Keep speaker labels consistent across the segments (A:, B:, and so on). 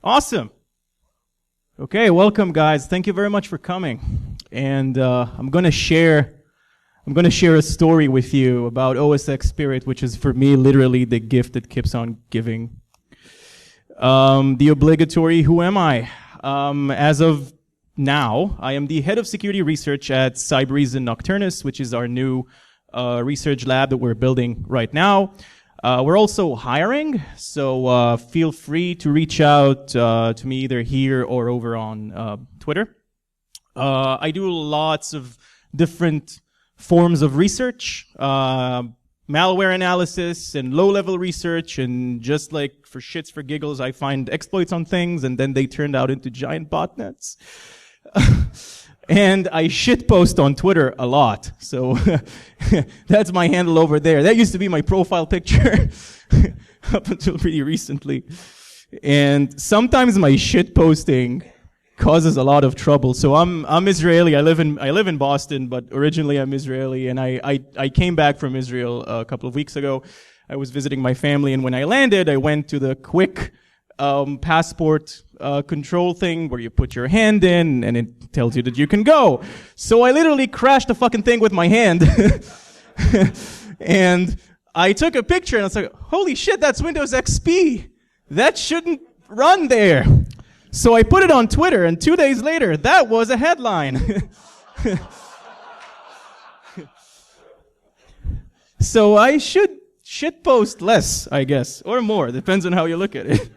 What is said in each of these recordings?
A: Awesome. Okay, welcome guys. Thank you very much for coming. And I'm going to share a story with you about OSX Pirrit, which is for me literally the gift that keeps on giving. The obligatory who am I? As of now, I am the head of security research at Cybereason Nocturnus, which is our new research lab that we're building right now. We're also hiring, so feel free to reach out to me either here or over on Twitter. I do lots of different forms of research, malware analysis and low-level research, and just like for shits for giggles, I find exploits on things, and then they turned out into giant botnets. And I shitpost on Twitter a lot. So that's my handle over there. That used to be my profile picture up until pretty recently. And sometimes my shitposting causes a lot of trouble. So I'm Israeli. I live in Boston, but originally I'm Israeli, and I came back from Israel a couple of weeks ago. I was visiting my family, and when I landed, I went to the quick passport control thing where you put your hand in and it tells you that you can go. So I literally crashed the fucking thing with my hand. And I took a picture and I was like, holy shit, that's Windows XP. That shouldn't run there. So I put it on Twitter, and 2 days later, that was a headline. So I should shitpost less, I guess, or more. Depends on how you look at it.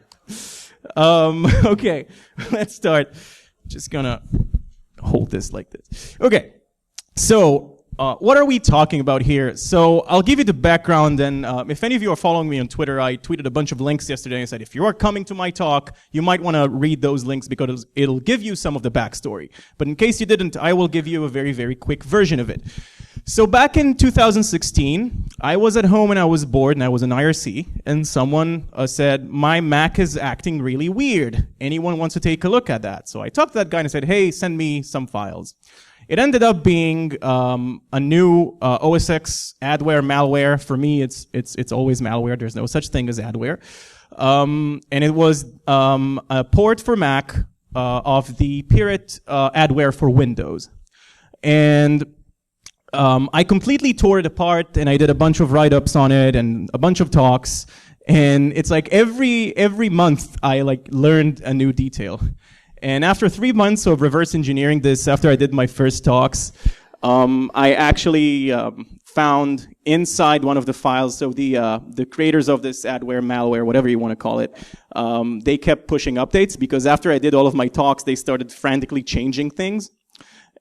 A: Okay, let's start. Just gonna hold this like this. Okay, so what are we talking about here? So I'll give you the background, and if any of you are following me on Twitter, I tweeted a bunch of links yesterday and said, if you are coming to my talk, you might want to read those links because it'll give you some of the backstory. But in case you didn't, I will give you a very, very quick version of it. So back in 2016, I was at home and I was bored and I was in IRC, and someone said, my Mac is acting really weird. Anyone wants to take a look at that? So I talked to that guy and I said, hey, send me some files. It ended up being a new OSX adware malware. For me, it's always malware. There's no such thing as adware. And it was a port for Mac of the Pirrit adware for Windows. And I completely tore it apart, and I did a bunch of write-ups on it and a bunch of talks. And it's like every month I learned a new detail. And after 3 months of reverse engineering this, after I did my first talks, I actually found inside one of the files, so the creators of this adware, malware, whatever you want to call it, they kept pushing updates because after I did all of my talks, they started frantically changing things.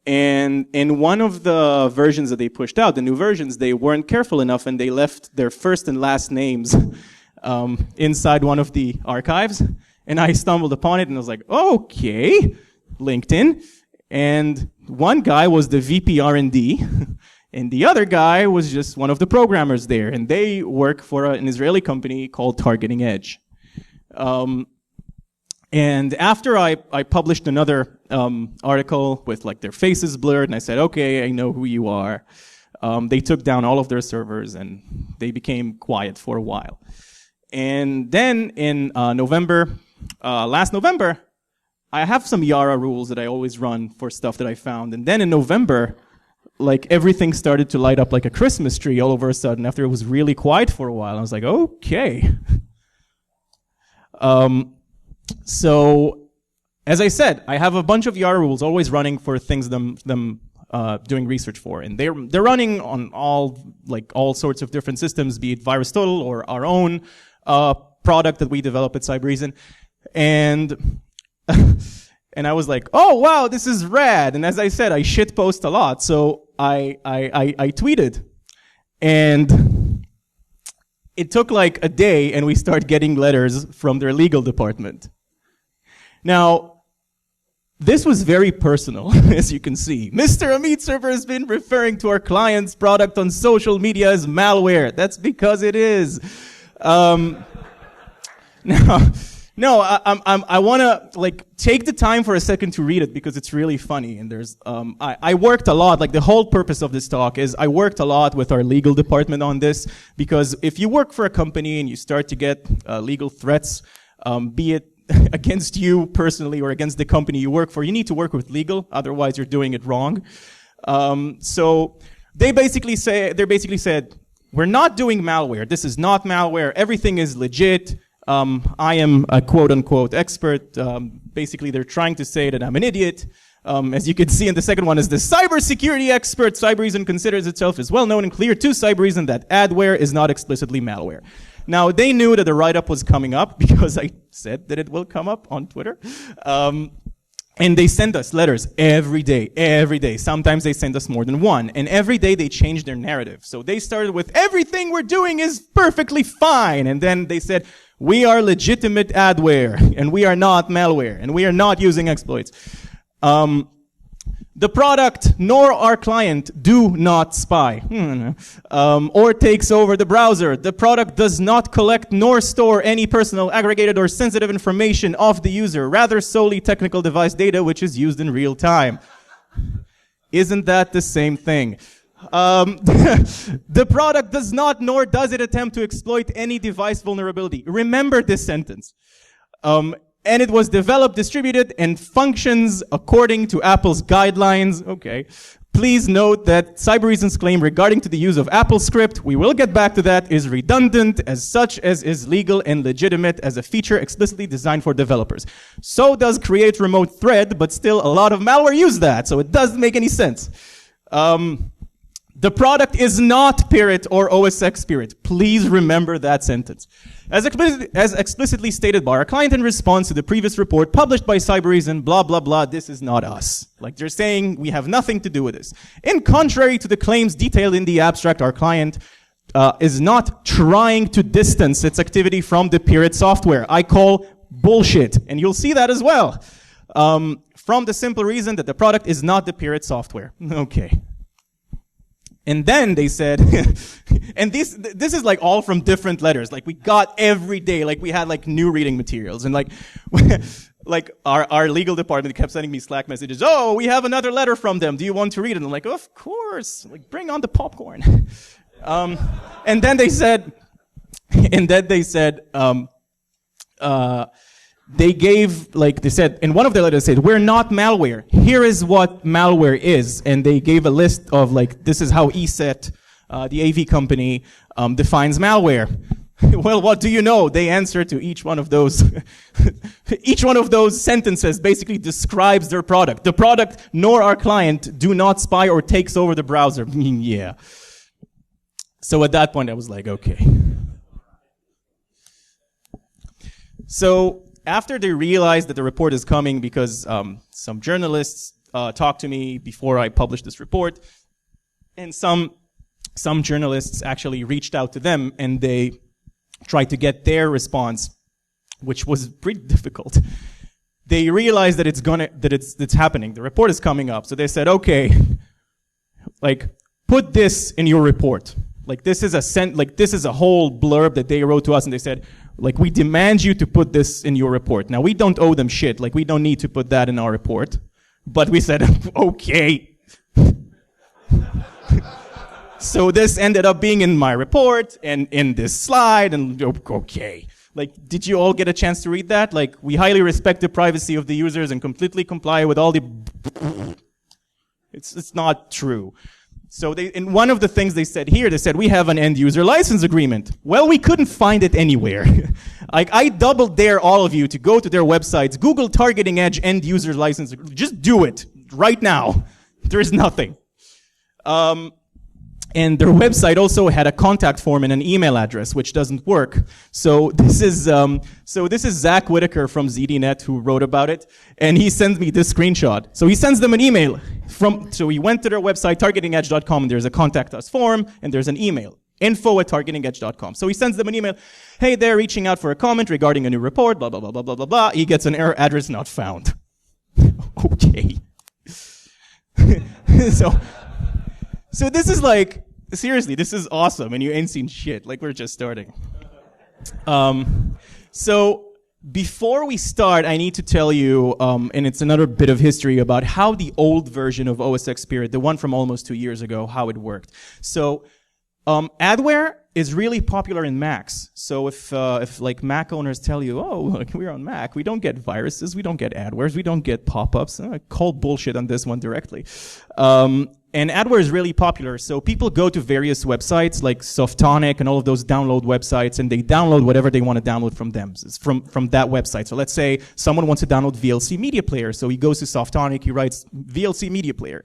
A: And in one of the versions that they pushed out, the new versions, they weren't careful enough and they left their first and last names inside one of the archives. And I stumbled upon it and I was like, okay, LinkedIn. And one guy was the VP R&D, and the other guy was just one of the programmers there. And they work for an Israeli company called Targeting Edge. And after I published another article with their faces blurred, and I said, okay, I know who you are. They took down all of their servers and they became quiet for a while. And then in last November, I have some Yara rules that I always run for stuff that I found. And then in November, everything started to light up like a Christmas tree all over a sudden after it was really quiet for a while. I was like, okay. So, as I said, I have a bunch of Yara rules always running for things them doing research for, and they're running on all sorts of different systems, be it VirusTotal or our own product that we develop at Cybereason, and and I was like, oh wow, this is rad. And as I said, I shitpost a lot, so I tweeted, and it took a day, and we start getting letters from their legal department. Now, this was very personal, as you can see. Mr. Amit Serper has been referring to our client's product on social media as malware. That's because it is. I want to take the time for a second to read it because it's really funny. And there's I worked a lot. The whole purpose of this talk is I worked a lot with our legal department on this, because if you work for a company and you start to get legal threats, be it against you personally or against the company you work for, you need to work with legal. Otherwise, you're doing it wrong. So they basically said, we're not doing malware. This is not malware. Everything is legit. I am a quote-unquote expert. Basically, they're trying to say that I'm an idiot. As you can see in the second one is the cybersecurity expert. Cybereason considers itself as well known and clear to Cybereason that adware is not explicitly malware. Now, they knew that the write-up was coming up because I said that it will come up on Twitter. And they send us letters every day. Sometimes they send us more than one. And every day they change their narrative. So they started with, everything we're doing is perfectly fine. And then they said, we are legitimate adware, and we are not malware, and we are not using exploits. The product nor our client do not spy, or takes over the browser. The product does not collect nor store any personal, aggregated, or sensitive information of the user, rather solely technical device data which is used in real time. Isn't that the same thing? The product does not nor does it attempt to exploit any device vulnerability. Remember this sentence. And it was developed, distributed, and functions according to Apple's guidelines. Okay. Please note that Cybereason's claim regarding to the use of Apple script, we will get back to that, is redundant as such as is legal and legitimate as a feature explicitly designed for developers. So does create remote thread, but still a lot of malware use that, so it doesn't make any sense. The product is not Pirrit or OSX Pirrit. Please remember that sentence. As explicitly stated by our client in response to the previous report published by Cybereason, blah, blah, blah, this is not us. Like they're saying, we have nothing to do with this. In contrary to the claims detailed in the abstract, our client is not trying to distance its activity from the Pirrit software. I call bullshit, and you'll see that as well. From the simple reason that the product is not the Pirrit software. Okay. And then they said, and this is like all from different letters. Like we got every day, like we had like new reading materials, and like, like our legal department kept sending me Slack messages. Oh, we have another letter from them. Do you want to read it? And I'm like, of course. Like, bring on the popcorn. And then they said, they gave, like, they said, in one of their letters said, we're not malware. Here is what malware is. And they gave a list of, like, this is how ESET, the AV company, defines malware. Well, what do you know? They answer to each one of those, each one of those sentences basically describes their product. The product nor our client do not spy or takes over the browser. Yeah. So at that point, I was like, okay. So, after they realized that the report is coming, because some journalists talked to me before I published this report, and some journalists actually reached out to them, and they tried to get their response, which was pretty difficult. They realized that it's happening. The report is coming up, so they said, okay, like put this in your report. Like this is a whole blurb that they wrote to us, and they said, like, we demand you to put this in your report. Now, we don't owe them shit. Like, we don't need to put that in our report. But we said, okay. So this ended up being in my report and in this slide, and okay. Like, did you all get a chance to read that? Like, we highly respect the privacy of the users and completely comply with all the... It's not true. So in one of the things they said here, they said, we have an end user license agreement. Well, we couldn't find it anywhere. Like, I double dare all of you to go to their websites, Google Targeting Edge end user license agreement. Just do it right now. There's nothing. And their website also had a contact form and an email address, which doesn't work. So this is Zach Whitaker from ZDNet who wrote about it, and he sends me this screenshot. So he sends them an email so he went to their website, targetingedge.com, and there's a contact us form, and there's an email, info@targetingedge.com. So he sends them an email. Hey, they're reaching out for a comment regarding a new report, blah, blah, blah, blah, blah, blah, blah. He gets an error address not found. Okay. So this is like, seriously, this is awesome, and you ain't seen shit. Like, we're just starting. So before we start, I need to tell you, and it's another bit of history about how the old version of OSX Pirrit, the one from almost 2 years ago, how it worked. So Adware is really popular in Macs. So if like Mac owners tell you, oh, look, we're on Mac, we don't get viruses, we don't get adwares, we don't get pop-ups, I call bullshit on this one directly. And adware is really popular. So people go to various websites like Softonic and all of those download websites, and they download whatever they want to download from them, from that website. So let's say someone wants to download VLC Media Player. So he goes to Softonic, he writes VLC Media Player.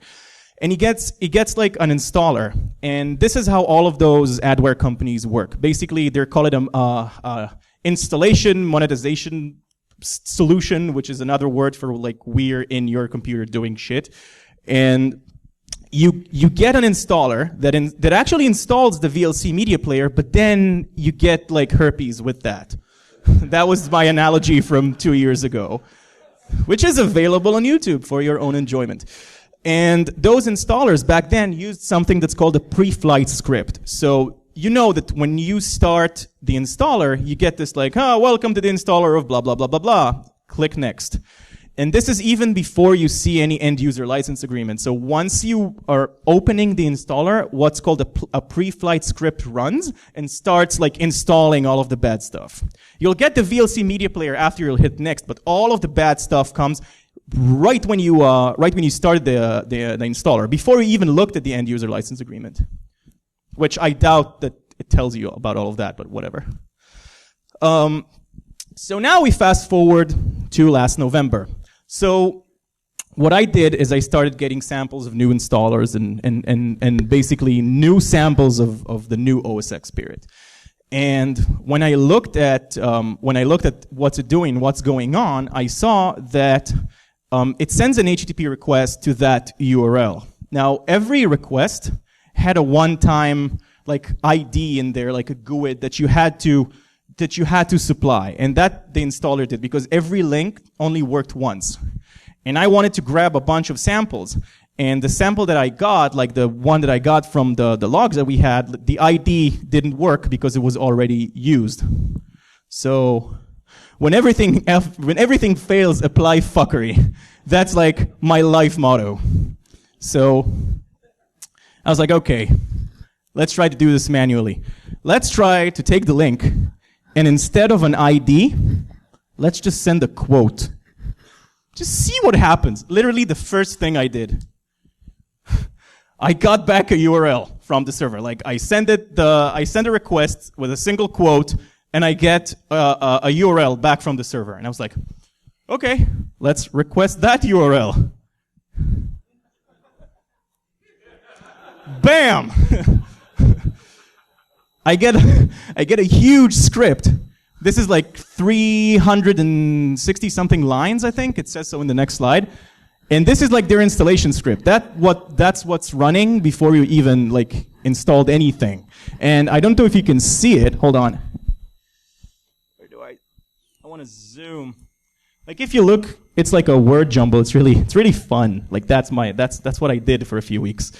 A: And he gets like an installer. And this is how all of those adware companies work. Basically, they're calling installation monetization solution, which is another word for like we're in your computer doing shit. And you get an installer that actually installs the VLC media player, but then you get like herpes with that. That was my analogy from 2 years ago, which is available on YouTube for your own enjoyment. And those installers back then used something that's called a pre-flight script. So you know that when you start the installer, you get this like, oh, welcome to the installer of blah, blah, blah, blah, blah. Click next. And this is even before you see any end-user license agreement. So once you are opening the installer, what's called a pre-flight script runs and starts like installing all of the bad stuff. You'll get the VLC media player after you'll hit next, but all of the bad stuff comes right when you started the installer, before you even looked at the end-user license agreement, which I doubt that it tells you about all of that, but whatever. So now we fast forward to last November. So what I did is I started getting samples of new installers and basically new samples of the new OSX Pirrit. And when I looked at what's it doing, what's going on, I saw that it sends an HTTP request to that URL. Now, every request had a one-time like ID in there, like a GUID that you had to supply, and that the installer did because every link only worked once. And I wanted to grab a bunch of samples, and the sample that I got, like the one that I got from the logs that we had, the ID didn't work because it was already used. So when everything fails, apply fuckery. That's like my life motto. So I was like, okay, let's try to do this manually. Let's try to take the link, and instead of an ID, let's just send a quote. Just see what happens. Literally the first thing I did. I got back a URL from the server. Like I send a request with a single quote, and I get a URL back from the server. And I was like, okay, let's request that URL. Bam! I get a huge script. This is like 360 something lines, I think. It says so in the next slide. And this is like their installation script. That's what's running before you even like installed anything. And I don't know if you can see it. Hold on. Where do I want to zoom. Like if you look, it's like a word jumble. It's really fun. Like that's what I did for a few weeks.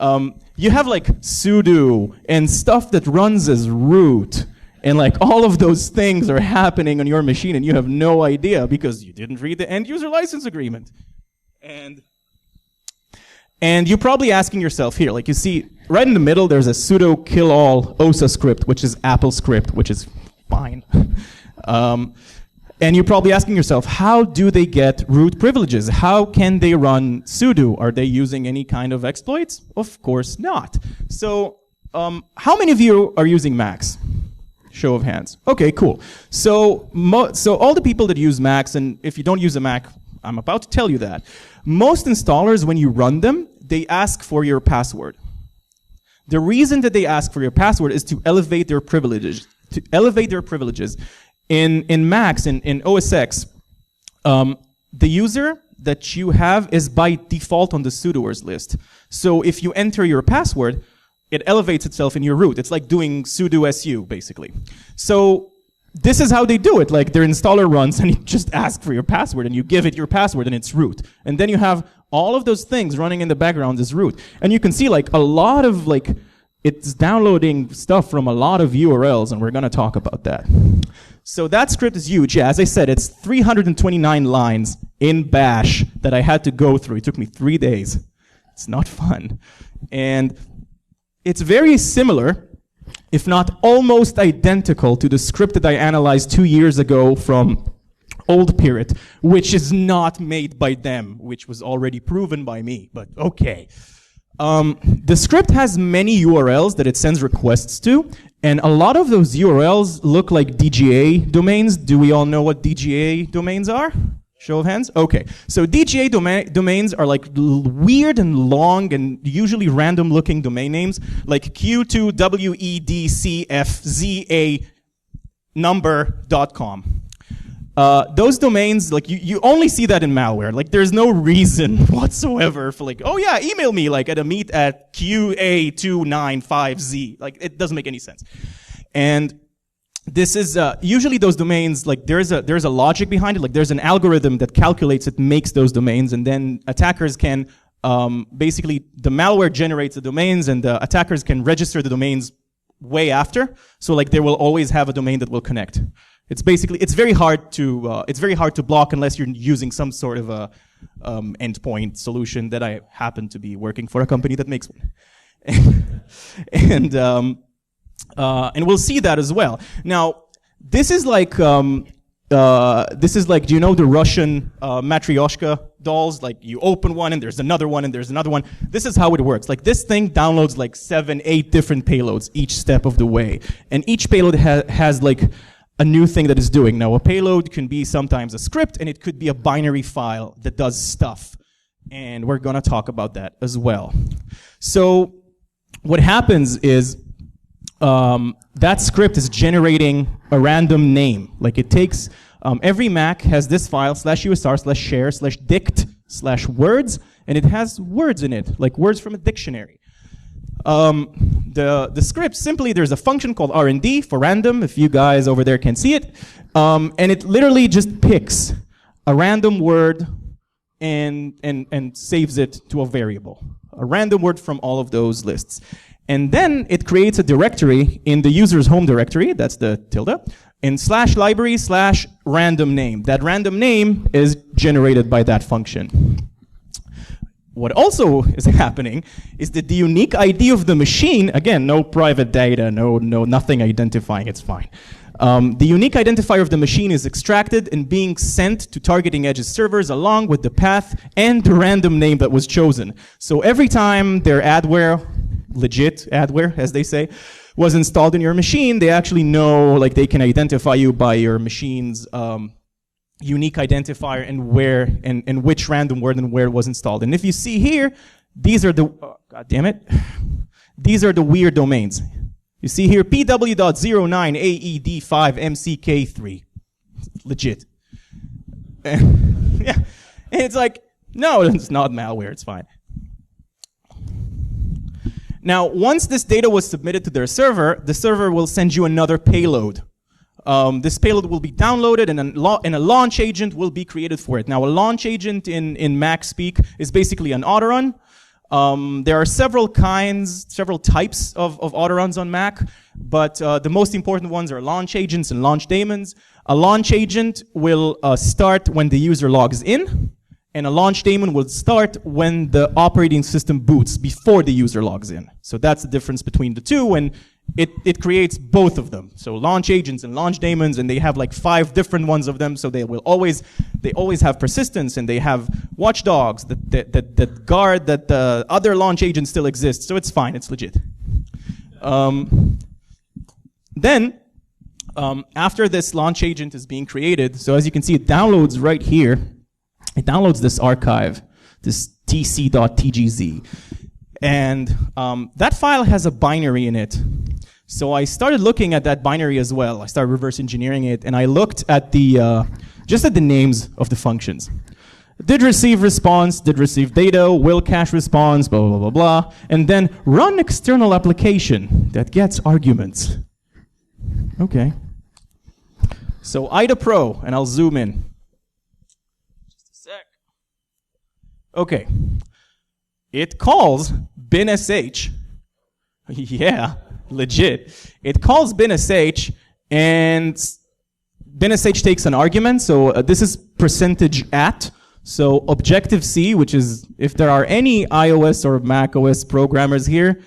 A: You have like sudo and stuff that runs as root, and like all of those things are happening on your machine, and you have no idea because you didn't read the end user license agreement. And you're probably asking yourself here, like you see right in the middle, there's a sudo kill all OSA script, which is Apple script, which is fine. And you're probably asking yourself, how do they get root privileges? How can they run sudo? Are they using any kind of exploits? Of course not. So how many of you are using Macs? Show of hands. Okay, cool. So all the people that use Macs, and if you don't use a Mac, I'm about to tell you that. Most installers, when you run them, they ask for your password. The reason that they ask for your password is to elevate their privileges. In Macs, in OSX, the user that you have is by default on the sudoers list. So if you enter your password, it elevates itself in your root. It's like doing sudo su, basically. So this is how they do it. Like their installer runs and you just ask for your password and you give it your password and it's root. And then you have all of those things running in the background as root. And you can see like a lot of like, it's downloading stuff from a lot of URLs, and we're going to talk about that. So that script is huge. Yeah, as I said, it's 329 lines in bash that I had to go through. It took me 3 days. It's not fun. And it's very similar, if not almost identical, to the script that I analyzed 2 years ago from old Pirrit, which is not made by them, which was already proven by me, but okay. The script has many URLs that it sends requests to, and a lot of those URLs look like DGA domains. Do we all know what DGA domains are? Show of hands? Okay. So DGA domains are like weird and long and usually random looking domain names, like Q2WEDCFZA number.com. Those domains, like you only see that in malware. Like there's no reason whatsoever for like, oh yeah, email me like at Amit at QA295Z. Like it doesn't make any sense. And this is usually those domains, like there's a logic behind it. Like there's an algorithm that calculates it, makes those domains, and then attackers can basically the malware generates the domains, and the attackers can register the domains way after. So like they will always have a domain that will connect. It's very hard to block unless you're using some sort of a endpoint solution that I happen to be working for a company that makes one. And we'll see that as well. Now, this is like, do you know the Russian Matryoshka dolls? Like you open one and there's another one and there's another one. This is how it works. Like this thing downloads like 7, 8 different payloads each step of the way. And each payload has like a new thing that it's doing. Now, a payload can be sometimes a script, and it could be a binary file that does stuff. And we're going to talk about that as well. So what happens is that script is generating a random name. Like it takes, every Mac has this file, /usr/share/dict/words, and it has words in it, like words from a dictionary. The script, simply there's a function called RND for random, if you guys over there can see it, and it literally just picks a random word and saves it to a variable, a random word from all of those lists. And then it creates a directory in the user's home directory, that's the tilde, in /library/random name. That random name is generated by that function. What also is happening is that the unique ID of the machine, again, no private data, nothing identifying, it's fine. The unique identifier of the machine is extracted and being sent to targeting edge's servers along with the path and the random name that was chosen. So every time their adware, legit adware, as they say, was installed in your machine, they actually know, like they can identify you by your machine's unique identifier and where and which random word and where it was installed. And if you see here, these are the god damn it, these are the weird domains. You see here pw.09aed5mck3, legit. Yeah, and it's like no, it's not malware. It's fine. Now, once this data was submitted to their server, the server will send you another payload. This payload will be downloaded and a launch agent will be created for it. Now, a launch agent in Mac speak is basically an autorun. There are several types of autoruns on Mac, but the most important ones are launch agents and launch daemons. A launch agent will start when the user logs in, and a launch daemon will start when the operating system boots, before the user logs in. So that's the difference between the two, and it creates both of them. So launch agents and launch daemons, and they have like 5 different ones of them, so they always have persistence, and they have watchdogs that guard that the other launch agent still exists. So it's fine, it's legit. Then, after this launch agent is being created, so as you can see, it downloads right here. It downloads this archive, this tc.tgz. And that file has a binary in it. So I started looking at that binary as well. I started reverse engineering it, and I looked at just at the names of the functions. Did receive response, did receive data, will cache response, blah, blah, blah, blah. And then run external application that gets arguments. Okay. So IDA Pro, and I'll zoom in. Just a sec. Okay. It calls binsh. Yeah, legit. It calls binsh, and binsh takes an argument. So this is %@. So Objective-C, which is, if there are any iOS or Mac OS programmers here,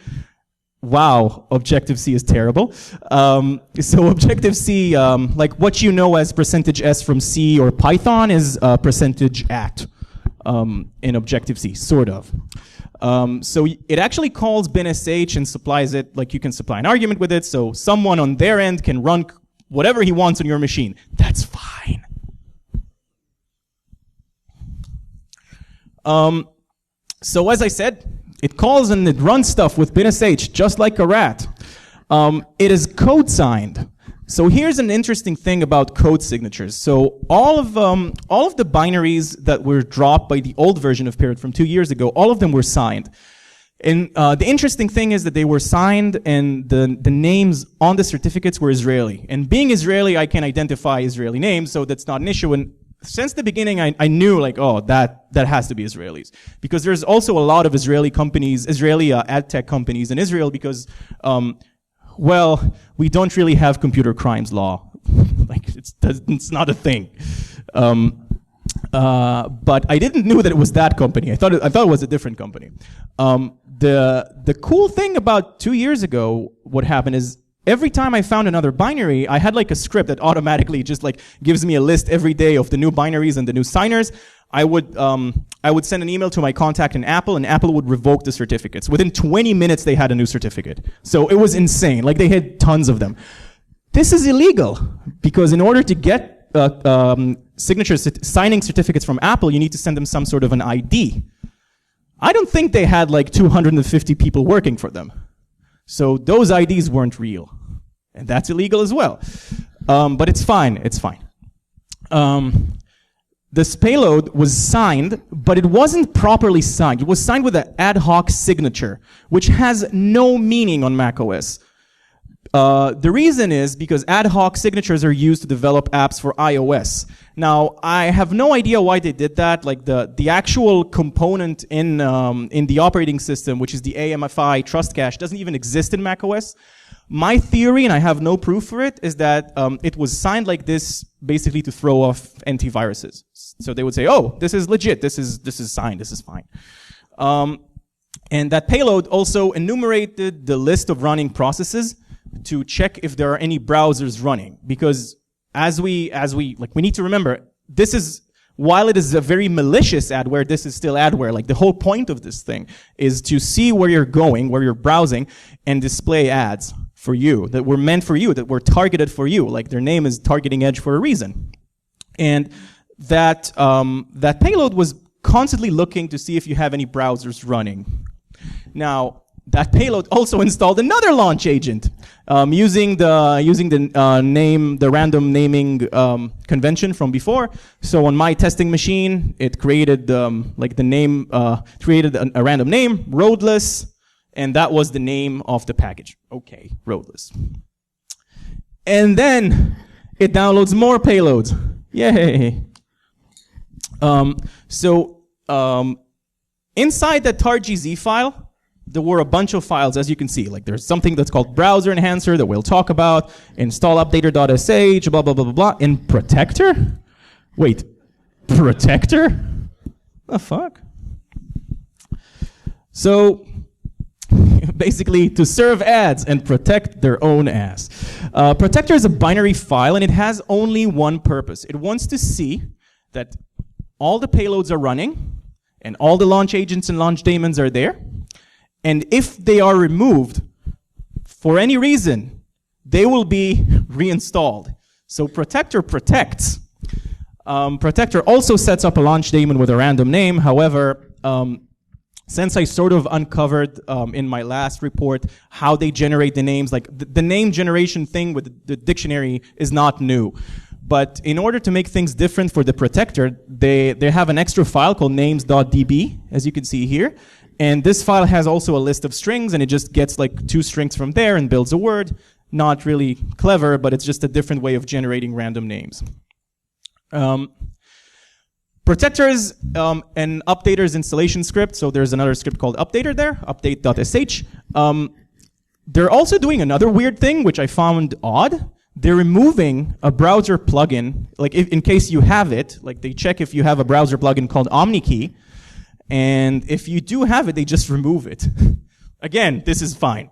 A: wow, Objective-C is terrible. So Objective-C, like what you know as %s from C or Python is %at in Objective-C, sort of. So it actually calls binsh and supplies it, like you can supply an argument with it, so someone on their end can run whatever he wants on your machine. That's fine. So as I said, it calls and it runs stuff with binsh, just like a rat. It is code signed. So here's an interesting thing about code signatures. So all of the binaries that were dropped by the old version of Pirrit from 2 years ago, all of them were signed. And the interesting thing is that they were signed and the names on the certificates were Israeli. And being Israeli, I can identify Israeli names, so that's not an issue. And since the beginning, I knew like, oh, that has to be Israelis. Because there's also a lot of Israeli companies, Israeli ad tech companies in Israel because, well, we don't really have computer crimes law. Like, it's not a thing. But I didn't know that it was that company. I thought it was a different company. The cool thing about 2 years ago, what happened is, every time I found another binary, I had like a script that automatically just like gives me a list every day of the new binaries and the new signers. I would send an email to my contact in Apple, and Apple would revoke the certificates. Within 20 minutes, they had a new certificate. So it was insane. Like, they had tons of them. This is illegal because in order to get signing certificates from Apple, you need to send them some sort of an ID. I don't think they had like 250 people working for them. So those IDs weren't real. And that's illegal as well. But it's fine. It's fine. This payload was signed, but it wasn't properly signed. It was signed with an ad hoc signature, which has no meaning on macOS. The reason is because ad hoc signatures are used to develop apps for iOS. Now, I have no idea why they did that. Like the actual component in the operating system, which is the AMFI trust cache, doesn't even exist in macOS. My theory, and I have no proof for it, is that it was signed like this basically to throw off antiviruses. So they would say, "Oh, this is legit. This is signed. This is fine." And that payload also enumerated the list of running processes to check if there are any browsers running, because as we need to remember, this is, while it is a very malicious adware, this is still adware. Like, the whole point of this thing is to see where you're going, where you're browsing, and display ads for you that were meant for you, that were targeted for you. Like, their name is Targeting Edge for a reason. And that payload was constantly looking to see if you have any browsers running. Now, that payload also installed another launch agent using the random naming convention from before. So on my testing machine, it created created a random name, roadless, and that was the name of the package. Okay, roadless. And then it downloads more payloads. Yay! Inside that tar.gz file, there were a bunch of files, as you can see. Like, there's something that's called browser enhancer that we'll talk about, install updater.sh, blah, blah, blah, blah, blah. And protector? Wait, protector? The fuck? So, basically, to serve ads and protect their own ass. Protector is a binary file, and it has only one purpose. It wants to see that all the payloads are running, and all the launch agents and launch daemons are there. And if they are removed, for any reason, they will be reinstalled. So Protector protects. Protector also sets up a launch daemon with a random name. However, since I sort of uncovered in my last report how they generate the names, like the name generation thing with the dictionary is not new. But in order to make things different for the Protector, they have an extra file called names.db, as you can see here. And this file has also a list of strings, and it just gets like 2 strings from there and builds a word. Not really clever, but it's just a different way of generating random names. Protectors and updaters installation script. So there's another script called updater there, update.sh. They're also doing another weird thing, which I found odd. They're removing a browser plugin, like in case you have it, like they check if you have a browser plugin called OmniKey. And if you do have it, they just remove it. Again, this is fine.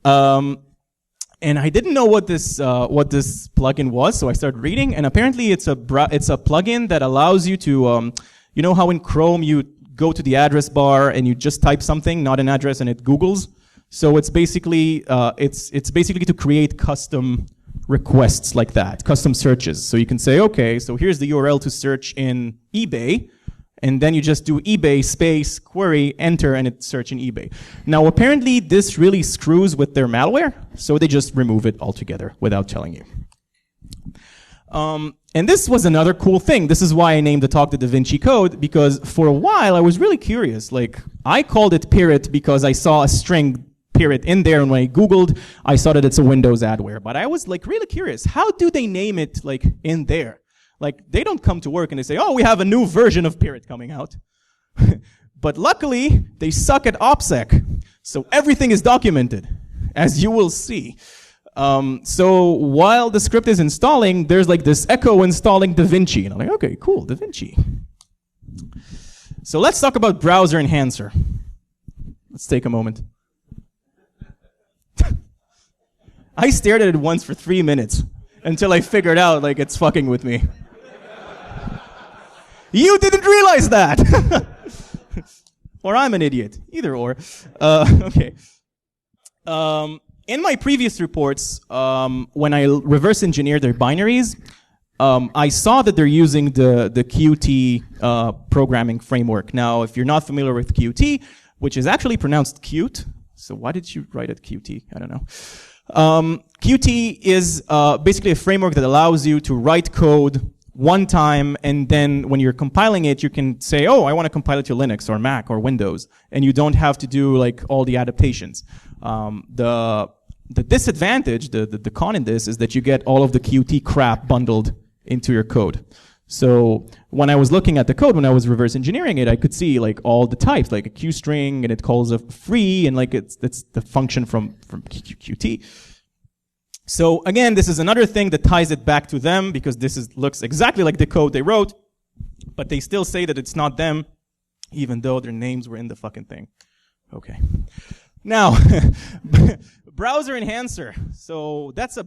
A: And I didn't know what this plugin was, so I started reading, and apparently it's a plugin that allows you to, you know how in Chrome you go to the address bar and you just type something, not an address, and it Googles. So it's basically to create custom requests like that, custom searches. So you can say, okay, so here's the URL to search in eBay, and then you just do eBay space query enter, and it's search in eBay. Now apparently this really screws with their malware, so they just remove it altogether without telling you. And this was another cool thing. This is why I named the talk the Da Vinci Code, because for a while I was really curious. Like, I called it Pirrit because I saw a string Pirrit in there, and when I Googled, I saw that it's a Windows adware. But I was like really curious, how do they name it like in there? Like, they don't come to work and they say, oh, we have a new version of Pirrit coming out. But luckily, they suck at opsec. So everything is documented, as you will see. So while the script is installing, there's like this echo installing Da Vinci. And I'm like, okay, cool, Da Vinci. So let's talk about browser enhancer. Let's take a moment. I stared at it once for 3 minutes until I figured out like it's fucking with me. You didn't realize that! Or I'm an idiot. Either or. Okay. In my previous reports, when I reverse engineered their binaries, I saw that they're using the Qt programming framework. Now, if you're not familiar with Qt, which is actually pronounced cute, so why did you write it Qt? I don't know. Qt is basically a framework that allows you to write code one time, and then when you're compiling it, you can say, oh, I want to compile it to Linux or Mac or Windows, and you don't have to do like all the adaptations. The disadvantage, the con in this, is that you get all of the Qt crap bundled into your code. So when I was looking at the code, when I was reverse engineering it, I could see like all the types, like a QString, and it calls a free, and like it's the function from Qt. So again, this is another thing that ties it back to them, because this looks exactly like the code they wrote, but they still say that it's not them, even though their names were in the fucking thing. Okay. Now, browser enhancer. So that's a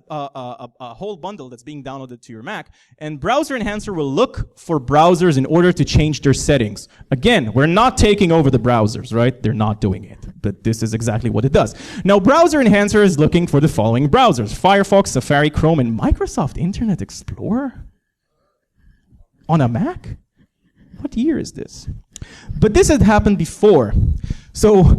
A: whole bundle that's being downloaded to your Mac. And browser enhancer will look for browsers in order to change their settings. Again, we're not taking over the browsers, right? They're not doing it. But this is exactly what it does. Now, browser enhancer is looking for the following browsers: Firefox, Safari, Chrome, and Microsoft Internet Explorer? On a Mac? What year is this? But this had happened before. So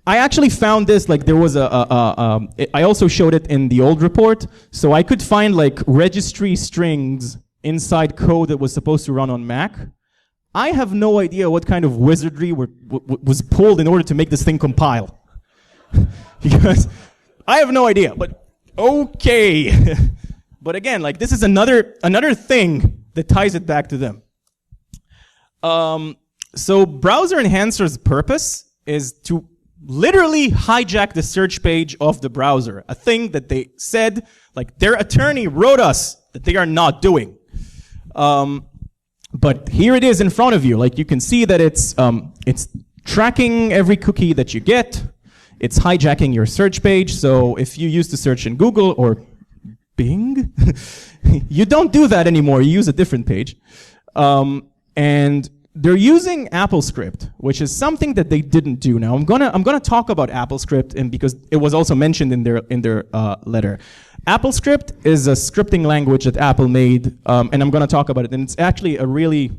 A: I actually found this, like there was I also showed it in the old report, so I could find like registry strings inside code that was supposed to run on Mac. I have no idea what kind of wizardry was pulled in order to make this thing compile. Because I have no idea, but okay. But again, like this is another thing that ties it back to them. So browser enhancer's purpose is to literally hijack the search page of the browser, a thing that they said, like their attorney wrote us that they are not doing. But here it is in front of you. Like you can see that it's tracking every cookie that you get. It's hijacking your search page. So if you used to search in Google or Bing, you don't do that anymore. You use a different page. And they're using AppleScript, which is something that they didn't do. Now I'm gonna talk about AppleScript, and because it was also mentioned in their letter. AppleScript is a scripting language that Apple made, and I'm gonna talk about it. And it's actually a really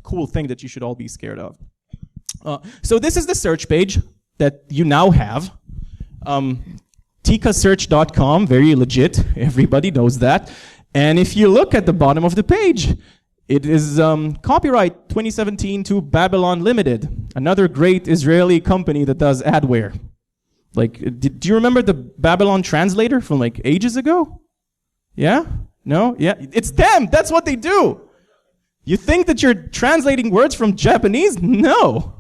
A: cool thing that you should all be scared of. So this is the search page that you now have. tikasearch.com, very legit. Everybody knows that. And if you look at the bottom of the page, it is copyright 2017 to Babylon Limited, another great Israeli company that does adware. Like, do you remember the Babylon translator from like ages ago? Yeah? No? Yeah? It's them! That's what they do! You think that you're translating words from Japanese? No!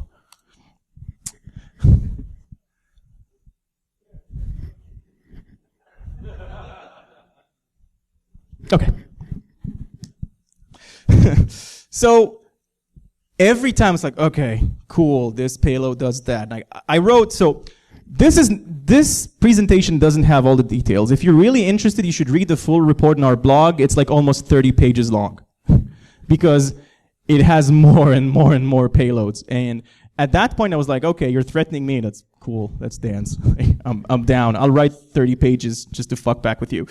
A: Okay. So every time it's like, okay, cool, this payload does that. And I wrote, so This presentation doesn't have all the details. If you're really interested, you should read the full report on our blog. It's like almost 30 pages long because it has more and more and more payloads. And at that point, I was like, okay, you're threatening me. That's cool. Let's dance. I'm down. I'll write 30 pages just to fuck back with you.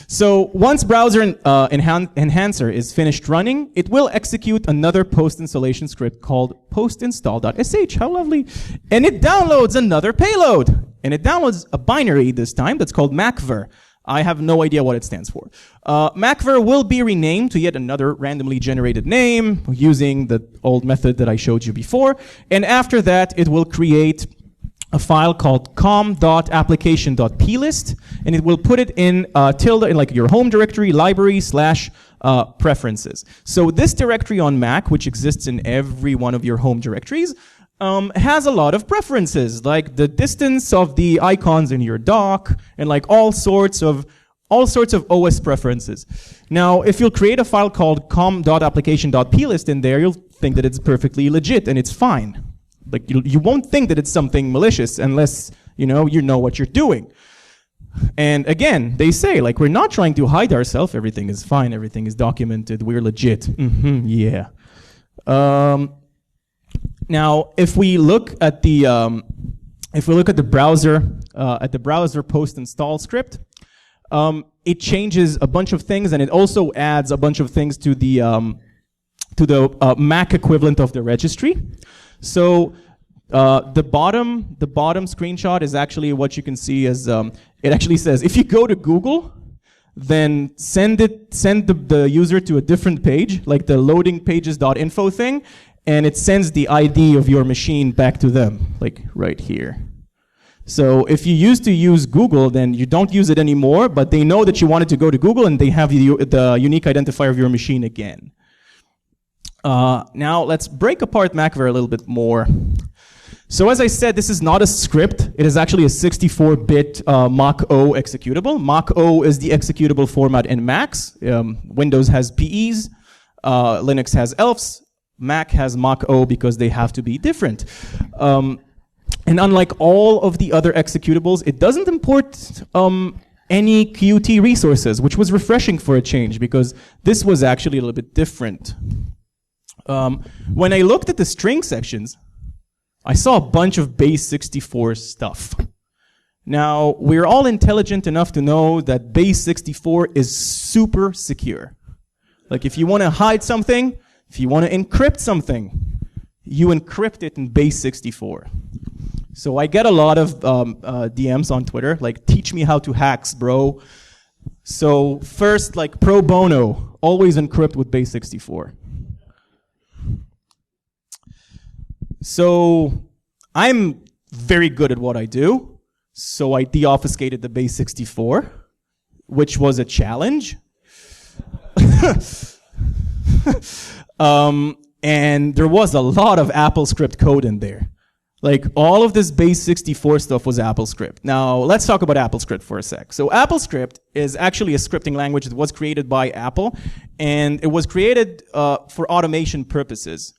A: So once browser enhancer is finished running, it will execute another post-installation script called postinstall.sh. How lovely. And it downloads another payload. And it downloads a binary this time that's called macver. I have no idea what it stands for. Macver will be renamed to yet another randomly generated name using the old method that I showed you before. And after that, it will create a file called com.application.plist, and it will put it in tilde in like your home directory, library / preferences. So this directory on Mac, which exists in every one of your home directories, has a lot of preferences, like the distance of the icons in your dock, and like all sorts of OS preferences. Now, if you'll create a file called com.application.plist in there, you'll think that it's perfectly legit and it's fine. Like you won't think that it's something malicious unless you know what you're doing. And again, they say like we're not trying to hide ourselves. Everything is fine. Everything is documented. We're legit. Yeah. Now, if we look at the browser post install script, it changes a bunch of things, and it also adds a bunch of things to the Mac equivalent of the registry. So the bottom screenshot is actually what you can see as it actually says if you go to Google, then send the user to a different page, like the loading pages.info thing, and it sends the ID of your machine back to them, like right here. So if you used to use Google, then you don't use it anymore, but they know that you wanted to go to Google, and they have the unique identifier of your machine again. Now let's break apart Macver a little bit more. So as I said, this is not a script. It is actually a 64-bit Mach-O executable. Mach-O is the executable format in Macs. Windows has PEs, Linux has ELFs, Mac has Mach-O because they have to be different. And unlike all of the other executables, it doesn't import any Qt resources, which was refreshing for a change because this was actually a little bit different. When I looked at the string sections, I saw a bunch of base 64 stuff. Now, we're all intelligent enough to know that base 64 is super secure. Like if you want to hide something, if you want to encrypt something, you encrypt it in base 64. So I get a lot of DMs on Twitter, like, teach me how to hacks, bro. So first, like pro bono, always encrypt with base 64. So I'm very good at what I do. So I deobfuscated the base 64, which was a challenge. And there was a lot of AppleScript code in there. Like all of this base 64 stuff was AppleScript. Now let's talk about AppleScript for a sec. So AppleScript is actually a scripting language that was created by Apple, and it was created for automation purposes.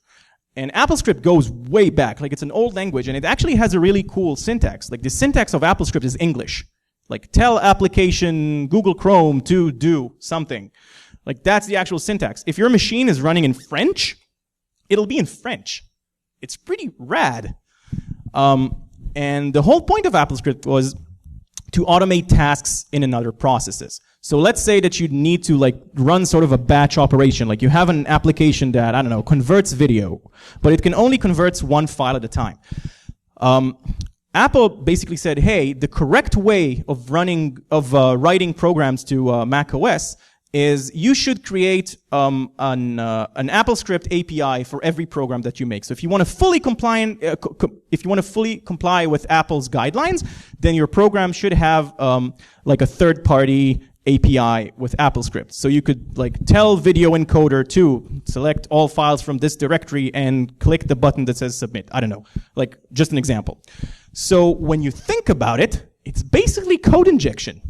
A: And AppleScript goes way back. Like it's an old language, and it actually has a really cool syntax. Like the syntax of AppleScript is English. Like tell application Google Chrome to do something. Like that's the actual syntax. If your machine is running in French, it'll be in French. It's pretty rad. And the whole point of AppleScript was to automate tasks in another processes. So let's say that you need to like run sort of a batch operation. Like you have an application that, I don't know, converts video, but it can only convert one file at a time. Apple basically said, hey, the correct way of writing programs to Mac OS is you should create an AppleScript API for every program that you make. So if you want to fully comply with Apple's guidelines, then your program should have like a third-party API with AppleScript. So you could like tell video encoder to select all files from this directory and click the button that says submit. I don't know, like just an example. So when you think about it, it's basically code injection.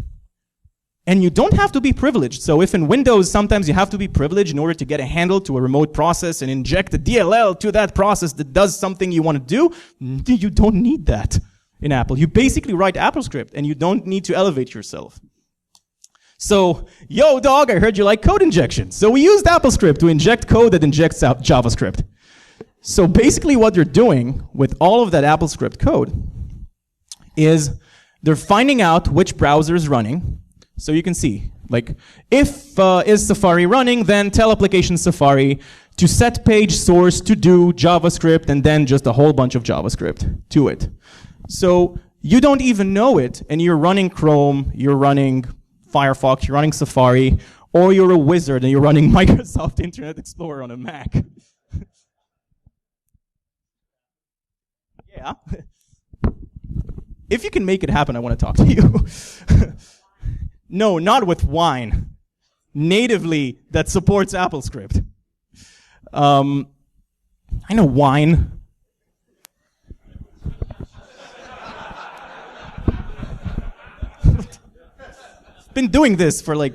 A: And you don't have to be privileged. So if in Windows, sometimes you have to be privileged in order to get a handle to a remote process and inject a DLL to that process that does something you want to do, you don't need that in Apple. You basically write AppleScript, and you don't need to elevate yourself. So, yo, dog, I heard you like code injection. So we used AppleScript to inject code that injects out JavaScript. So basically what they're doing with all of that AppleScript code is they're finding out which browser is running. So you can see, like, if is Safari running, then tell application Safari to set page source to do JavaScript, and then just a whole bunch of JavaScript to it. So you don't even know it, and you're running Chrome, you're running Firefox, you're running Safari, or you're a wizard and you're running Microsoft Internet Explorer on a Mac. Yeah. If you can make it happen, I want to talk to you. No, not with wine. Natively, that supports AppleScript. I know wine. Been doing this for like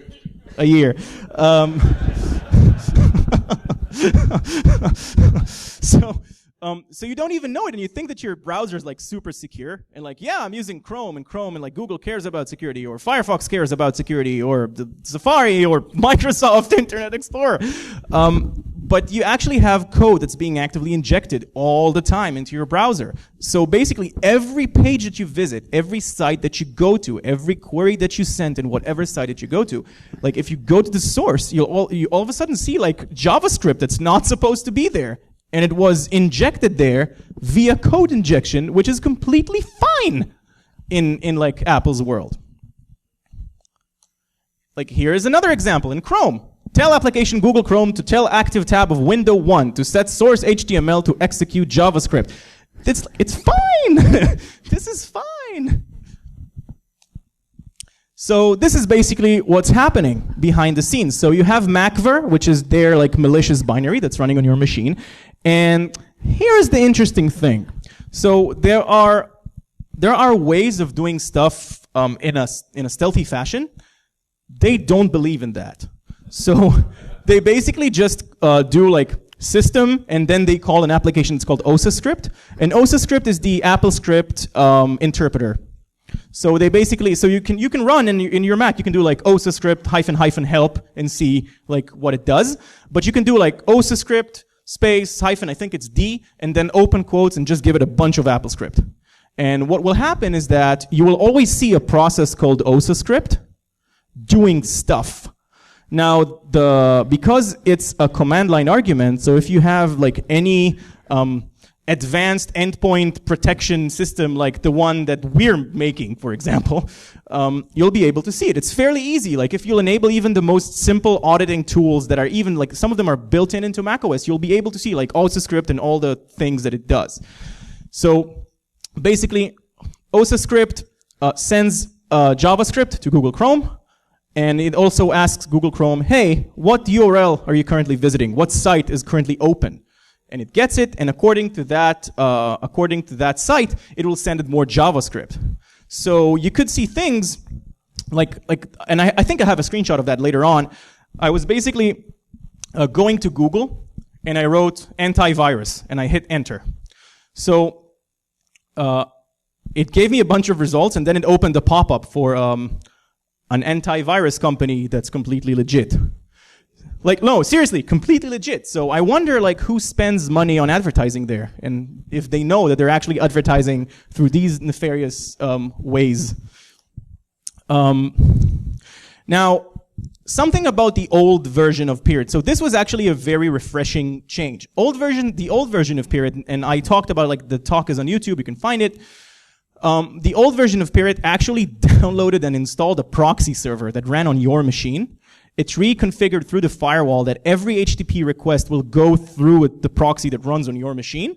A: a year. So you don't even know it, and you think that your browser is like super secure, and like, yeah, I'm using Chrome, and like Google cares about security, or Firefox cares about security, or the Safari, or Microsoft Internet Explorer. But you actually have code that's being actively injected all the time into your browser. So basically, every page that you visit, every site that you go to, every query that you send in whatever site that you go to, like if you go to the source, you all of a sudden see like JavaScript that's not supposed to be there. And it was injected there via code injection, which is completely fine in like Apple's world. Like here's another example in Chrome. Tell application Google Chrome to tell active tab of window 1 to set source HTML to execute JavaScript. It's fine. This is fine. So this is basically what's happening behind the scenes. So you have Macver, which is their like malicious binary that's running on your machine. And here's the interesting thing. So there are ways of doing stuff in a stealthy fashion. They don't believe in that. So they basically just do like system, and then they call an application that's called OSScript. And OSScript is the AppleScript interpreter. So they basically, so you can run in your Mac, you can do like OSScript -- help and see like what it does. But you can do like OSScript space hyphen, I think it's D, and then open quotes and just give it a bunch of AppleScript. And what will happen is that you will always see a process called OSScript doing stuff. Now, because it's a command line argument, so if you have like any advanced endpoint protection system like the one that we're making, for example, you'll be able to see it. It's fairly easy. Like if you'll enable even the most simple auditing tools that are even like some of them are built into macOS, you'll be able to see like OSScript and all the things that it does. So basically, OSScript sends JavaScript to Google Chrome. And it also asks Google Chrome, hey, what URL are you currently visiting? What site is currently open? And it gets it, and according to that site, it will send it more JavaScript. So you could see things like, and I think I have a screenshot of that later on. I was basically going to Google, and I wrote antivirus, and I hit enter. So it gave me a bunch of results, and then it opened a pop-up for an antivirus company that's completely legit. Like, no, seriously, completely legit. So I wonder, like, who spends money on advertising there, and if they know that they're actually advertising through these nefarious ways. Now, something about the old version of Pirrit. So this was actually a very refreshing change. The old version of Pirrit, and I talked about, like, the talk is on YouTube, you can find it. The old version of Pirrit actually downloaded and installed a proxy server that ran on your machine. It's reconfigured through the firewall that every HTTP request will go through the proxy that runs on your machine.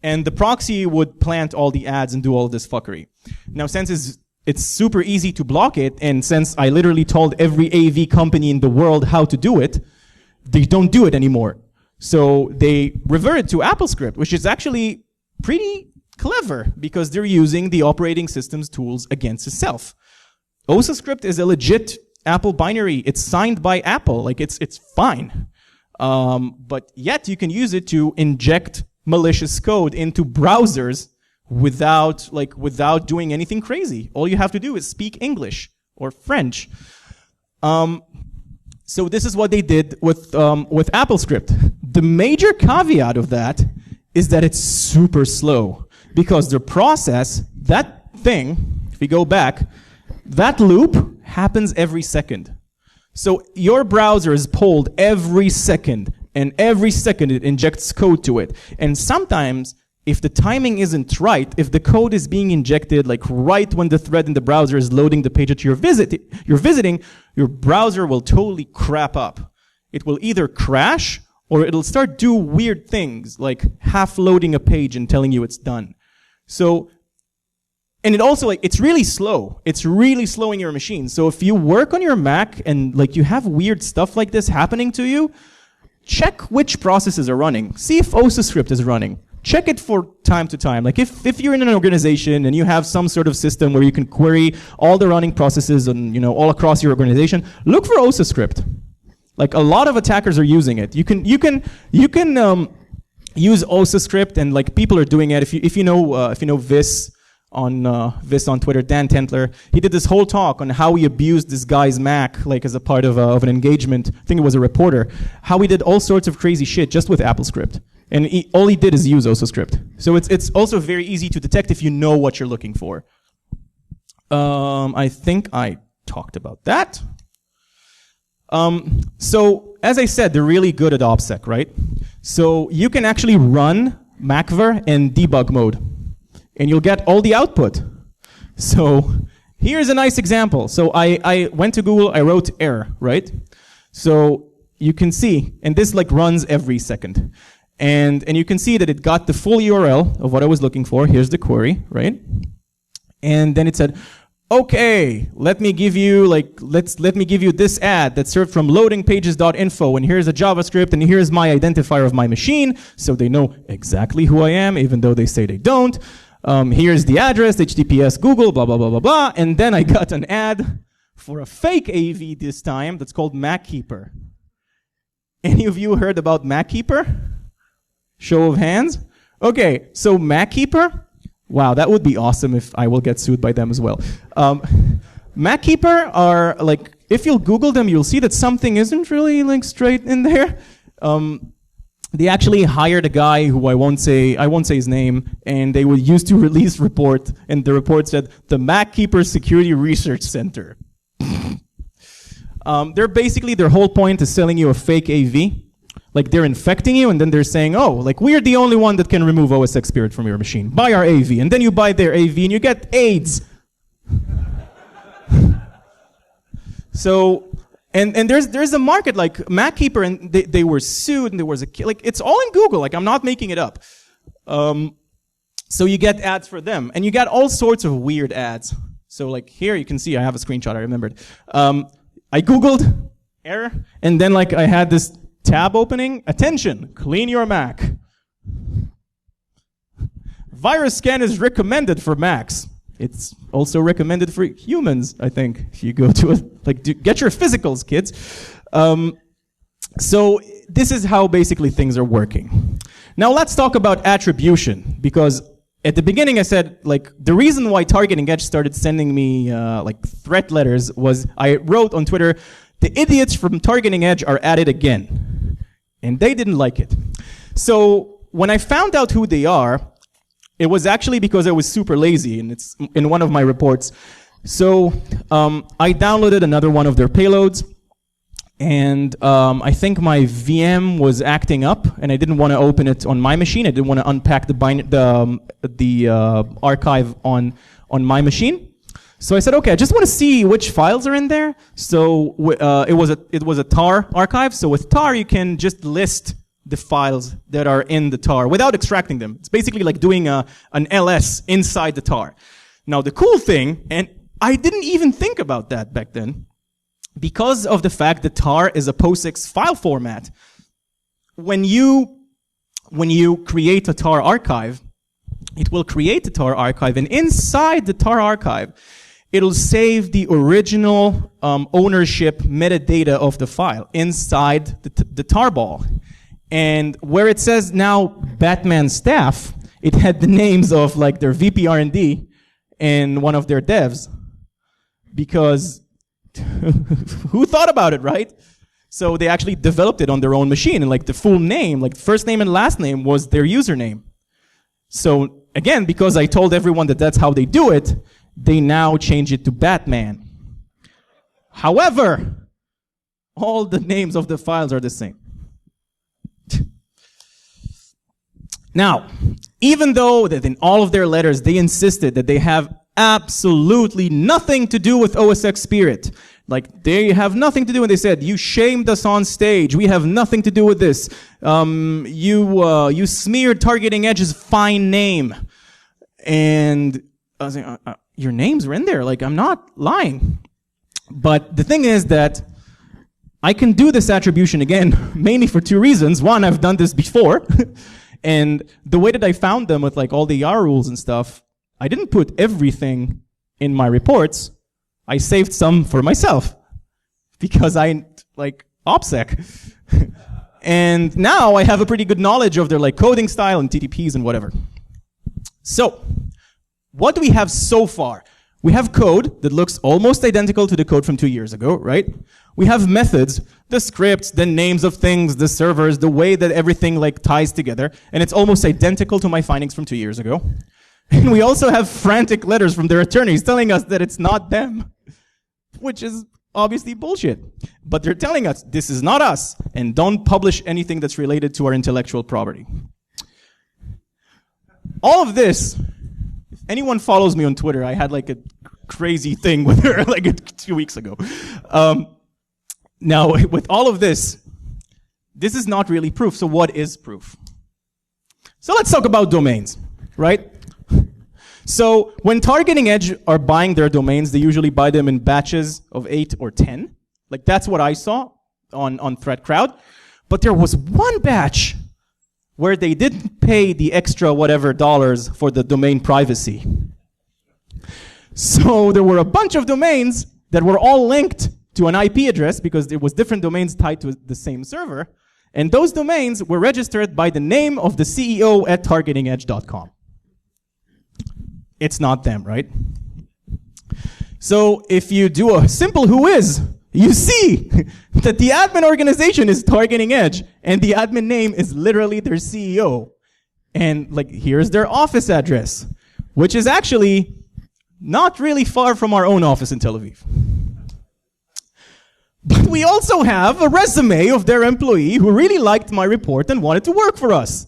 A: And the proxy would plant all the ads and do all this fuckery. Now, since it's super easy to block it, and since I literally told every AV company in the world how to do it, they don't do it anymore. So they reverted to AppleScript, which is actually pretty clever because they're using the operating system's tools against itself. OSScript is a legit Apple binary. It's signed by Apple. Like it's fine. But yet you can use it to inject malicious code into browsers without doing anything crazy. All you have to do is speak English or French. So this is what they did with AppleScript. The major caveat of that is that it's super slow because the process, that thing, if we go back, that loop happens every second. So your browser is polled every second, and every second it injects code to it. And sometimes, if the timing isn't right, if the code is being injected like right when the thread in the browser is loading the page that you're visiting, your browser will totally crap up. It will either crash or it'll start do weird things like half loading a page and telling you it's done. So, and it also it's really slow. It's really slowing your machine. So if you work on your Mac and you have weird stuff like this happening to you, check which processes are running. See if OSScript is running. Check it for time to time. Like if you're in an organization and you have some sort of system where you can query all the running processes and all across your organization, look for OSScript. Like a lot of attackers are using it. You can use OSScript, and people are doing it. If you know Vis on Twitter, Dan Tentler, he did this whole talk on how he abused this guy's Mac as a part of an engagement. I think it was a reporter. How he did all sorts of crazy shit just with AppleScript. And all he did is use OSScript. So it's also very easy to detect if you know what you're looking for. I think I talked about that. So as I said, they're really good at opsec, right? So you can actually run macver in debug mode, and you'll get all the output. So here's a nice example. So I went to Google, I wrote error, right? So you can see, and this runs every second. And you can see that it got the full URL of what I was looking for. Here's the query, right? And then it said, okay, let me give you let me give you this ad that's served from loadingpages.info, and here's a JavaScript, and here's my identifier of my machine, so they know exactly who I am, even though they say they don't. Here's the address, HTTPS Google, blah, blah, blah, blah, blah. And then I got an ad for a fake AV this time that's called MacKeeper. Any of you heard about MacKeeper? Show of hands. Okay, so MacKeeper, wow, that would be awesome if I will get sued by them as well. MacKeeper are if you'll Google them, you'll see that something isn't really straight in there. They actually hired a guy who I won't say his name, and they would use to release report, and the report said the MacKeeper Security Research Center. They're basically, their whole point is selling you a fake AV. They're infecting you, and then they're saying, we're the only one that can remove OSX Pirrit from your machine. Buy our AV. And then you buy their AV, and you get AIDS. So, and there's a market like MacKeeper, and they were sued, and there was it's all in Google. I'm not making it up. So you get ads for them, and you get all sorts of weird ads. So here you can see, I have a screenshot, I remembered. I Googled error, and then I had this tab opening, attention, clean your Mac. Virus scan is recommended for Macs. It's also recommended for humans, I think. If you go to get your physicals, kids. So this is how basically things are working. Now let's talk about attribution, because at the beginning I said, the reason why Targeting Edge started sending me threat letters was I wrote on Twitter, the idiots from Targeting Edge are at it again. And they didn't like it. So when I found out who they are, it was actually because I was super lazy, and it's in one of my reports. So I downloaded another one of their payloads, and I think my VM was acting up, and I didn't want to open it on my machine. I didn't want to unpack the archive on my machine. So I said, okay, I just want to see which files are in there. So it was a tar archive. So with tar, you can just list the files that are in the tar without extracting them. It's basically like doing an ls inside the tar. Now the cool thing, and I didn't even think about that back then, because of the fact that tar is a POSIX file format. When you create a tar archive, it will create the tar archive, and inside the tar archive, it'll save the original ownership metadata of the file inside the tarball. And where it says now Batman staff, it had the names of like their VP R&D and one of their devs. Because who thought about it, right? So they actually developed it on their own machine, and like the full name, like first name and last name was their username. So again, because I told everyone that that's how they do it, they now change it to Batman. However, all the names of the files are the same. Now, even though that in all of their letters they insisted that they have absolutely nothing to do with OSX Pirrit, like they have nothing to do, and they said, you shamed us on stage, we have nothing to do with this, you smeared Targeting Edge's fine name. And I was like, your names are in there, like I'm not lying. But the thing is that I can do this attribution again, mainly for two reasons. One, I've done this before. And the way that I found them with like all the YAR rules and stuff, I didn't put everything in my reports. I saved some for myself because I like opsec. And now I have a pretty good knowledge of their like coding style and TTPs and whatever. So what do we have so far? We have code that looks almost identical to the code from 2 years ago, right? We have methods, the scripts, the names of things, the servers, the way that everything like ties together, and it's almost identical to my findings from 2 years ago. And we also have frantic letters from their attorneys telling us that it's not them, which is obviously bullshit. But they're telling us this is not us, and don't publish anything that's related to our intellectual property. All of this, if anyone follows me on Twitter, I had like a crazy thing with her like 2 weeks ago. Now, with all of this, this is not really proof. So what is proof? So let's talk about domains, right? So when Targeting Edge are buying their domains, they usually buy them in batches of 8 or 10. Like that's what I saw on ThreatCrowd. But there was one batch where they didn't pay the extra whatever dollars for the domain privacy. So there were a bunch of domains that were all linked to an IP address because there was different domains tied to the same server. And those domains were registered by the name of the CEO at targetingedge.com. It's not them, right? So if you do a simple who is, you see that the admin organization is Targeting Edge, and the admin name is literally their CEO. And like, here's their office address, which is actually not really far from our own office in Tel Aviv. But we also have a resume of their employee who really liked my report and wanted to work for us.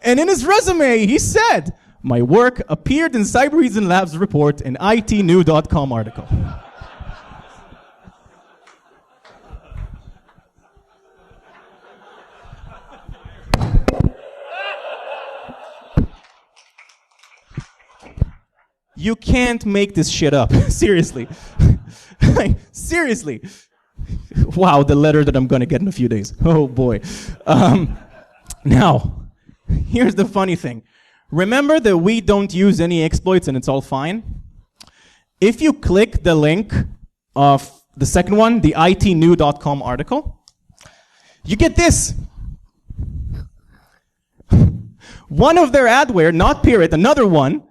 A: And in his resume, he said, my work appeared in Cybereason Labs report and itnew.com article. You can't make this shit up. Seriously. Seriously. Wow, the letter that I'm going to get in a few days. Oh, boy. Now, here's the funny thing. Remember that we don't use any exploits and it's all fine? If you click the link of the second one, the itnew.com article, you get this. One of their adware, not Pirrit, another one,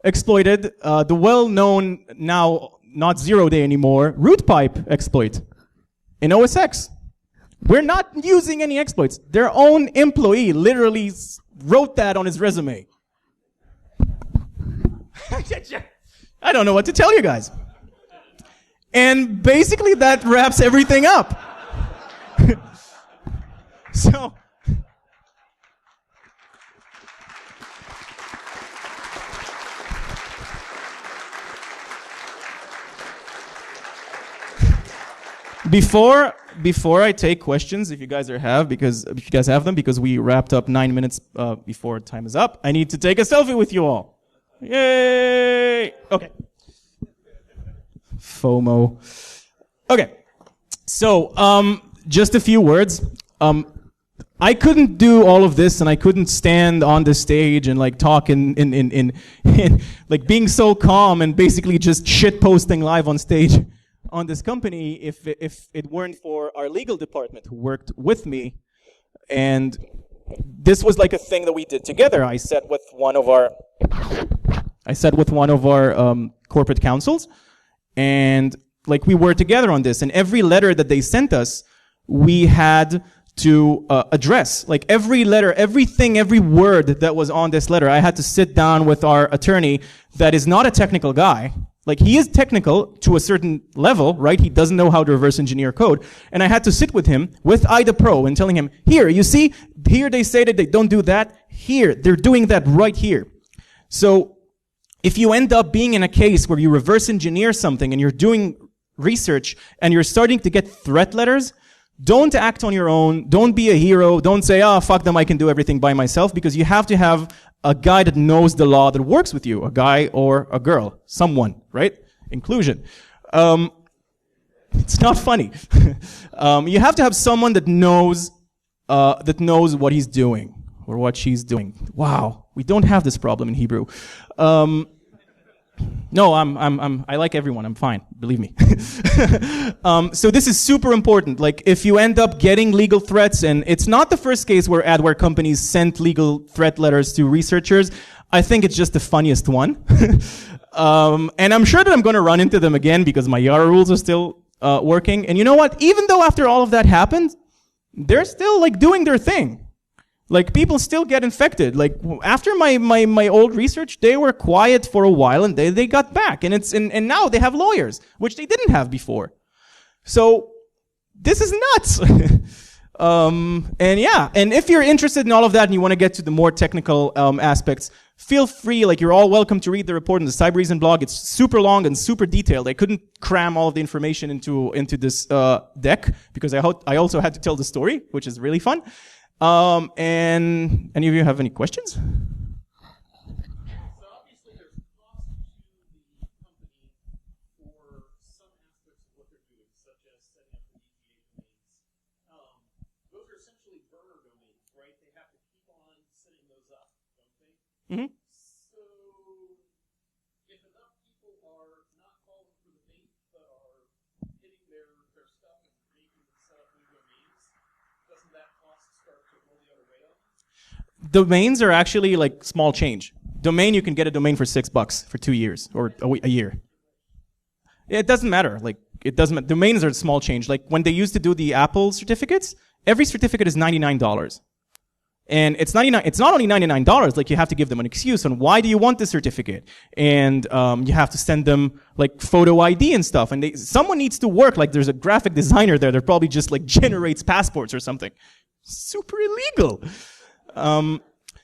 A: exploited the well-known, now not zero-day anymore, root pipe exploit in OSX. We're not using any exploits. Their own employee literally wrote that on his resume. I don't know what to tell you guys. And basically that wraps everything up. So, Before I take questions, if you guys have them, because we wrapped up 9 minutes before time is up, I need to take a selfie with you all. Yay! Okay. FOMO. Okay. So, just a few words. I couldn't do all of this, and I couldn't stand on the stage and like talk in like being so calm and basically just shit posting live on stage on this company if it weren't for our legal department who worked with me. And this was like a thing that we did together. I sat with one of our corporate counsels, and like we were together on this. And every letter that they sent us, we had to address. Like every letter, everything, every word that was on this letter, I had to sit down with our attorney that is not a technical guy. Like he is technical to a certain level, right? He doesn't know how to reverse engineer code. And I had to sit with him with IDA Pro and telling him, here, you see, here they say that they don't do that. Here, they're doing that right here. So if you end up being in a case where you reverse engineer something and you're doing research and you're starting to get threat letters, don't act on your own. Don't be a hero. Don't say, oh, fuck them, I can do everything by myself, because you have to have a guy that knows the law that works with you, a guy or a girl, someone, right? Inclusion. It's not funny. You have to have someone that knows what he's doing or what she's doing. Wow, we don't have this problem in Hebrew. No, I like everyone. I'm fine. Believe me. So this is super important. Like, if you end up getting legal threats, and it's not the first case where adware companies sent legal threat letters to researchers. I think it's just the funniest one. And I'm sure that I'm going to run into them again because my Yara rules are still working. And you know what? Even though after all of that happened, they're still like doing their thing. Like, people still get infected. Like, after my old research, they were quiet for a while and they got back. And now they have lawyers, which they didn't have before. So this is nuts. And yeah, and if you're interested in all of that and you want to get to the more technical aspects, feel free. Like, you're all welcome to read the report in the Cybereason blog. It's super long and super detailed. I couldn't cram all of the information into this deck because I also had to tell the story, which is really fun. And any of you have any questions?
B: So obviously there's cost to the company for some aspects of what they're doing, such as setting up the EGA domains. Those are essentially burner domains, right? They have to keep on setting those up, don't they?
A: Mm-hmm.
B: So if enough people are not falling for the bait, but are hitting their stuff and creating and set up new domains, doesn't that cost start to roll the other way up?
A: Domains are actually like small change. Domain, you can get a domain for $6 for 2 years or a year. It doesn't matter. Like, it doesn't. Domains are small change. Like, when they used to do the Apple certificates, every certificate is $99. And it's not only $99, like, you have to give them an excuse on why do you want this certificate. And you have to send them like photo ID and stuff. And someone needs to work. Like, there's a graphic designer there that probably just like generates passports or something. Super illegal.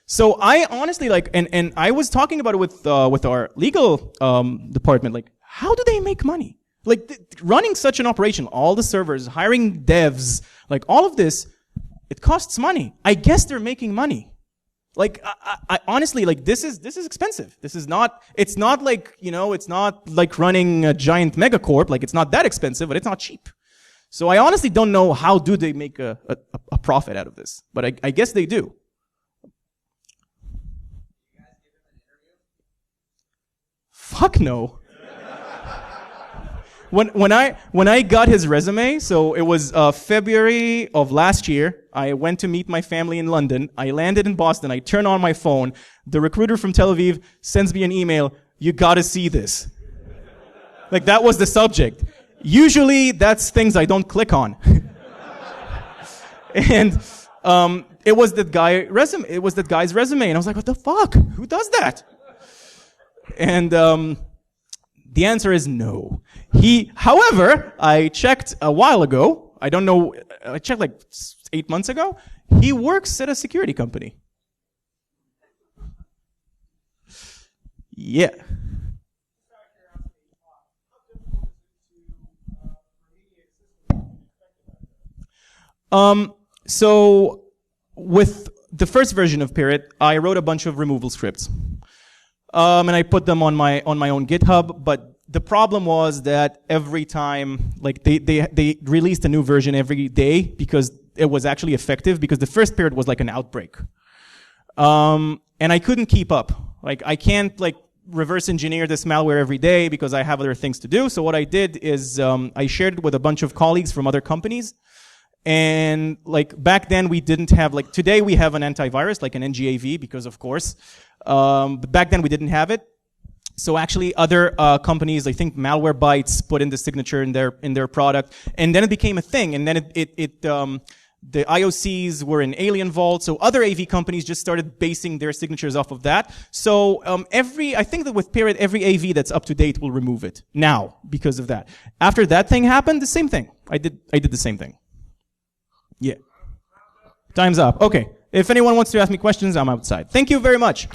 A: So I honestly like, and I was talking about it with our legal department. Like, how do they make money? Like, running such an operation, all the servers, hiring devs, like all of this, it costs money. I guess they're making money. Like, I honestly, like, this is expensive. It's not like, it's not like running a giant megacorp. Like, it's not that expensive, but it's not cheap. So I honestly don't know how do they make a profit out of this, but I guess they do.
C: You guys give him an interview?
A: Fuck no. When I got his resume, so it was February of last year. I went to meet my family in London. I landed in Boston. I turn on my phone. The recruiter from Tel Aviv sends me an email. You gotta see this. Like, that was the subject. Usually that's things I don't click on. And it was that guy's resume, and I was like, what the fuck? Who does that? And the answer is no. However, I checked a while ago. I don't know. I checked like 8 months ago. He works at a security company. Yeah. So with the first version of Pirrit, I wrote a bunch of removal scripts. And I put them on my own GitHub, but the problem was that every time, like, they released a new version every day because it was actually effective because the first Pirrit was like an outbreak. And I couldn't keep up. Like, I can't like reverse engineer this malware every day because I have other things to do. So what I did is I shared it with a bunch of colleagues from other companies. And like back then we didn't have, like today we have an antivirus, like an NGAV, because of course. But back then we didn't have it. So actually other companies, I think Malwarebytes put in the signature in their product, and then it became a thing. And then the IOCs were in Alien Vault, so other AV companies just started basing their signatures off of that. So I think that with Pirrit, every AV that's up to date will remove it now because of that. After that thing happened, the same thing. I did the same thing. Yeah. Time's up. Okay. If anyone wants to ask me questions, I'm outside. Thank you very much.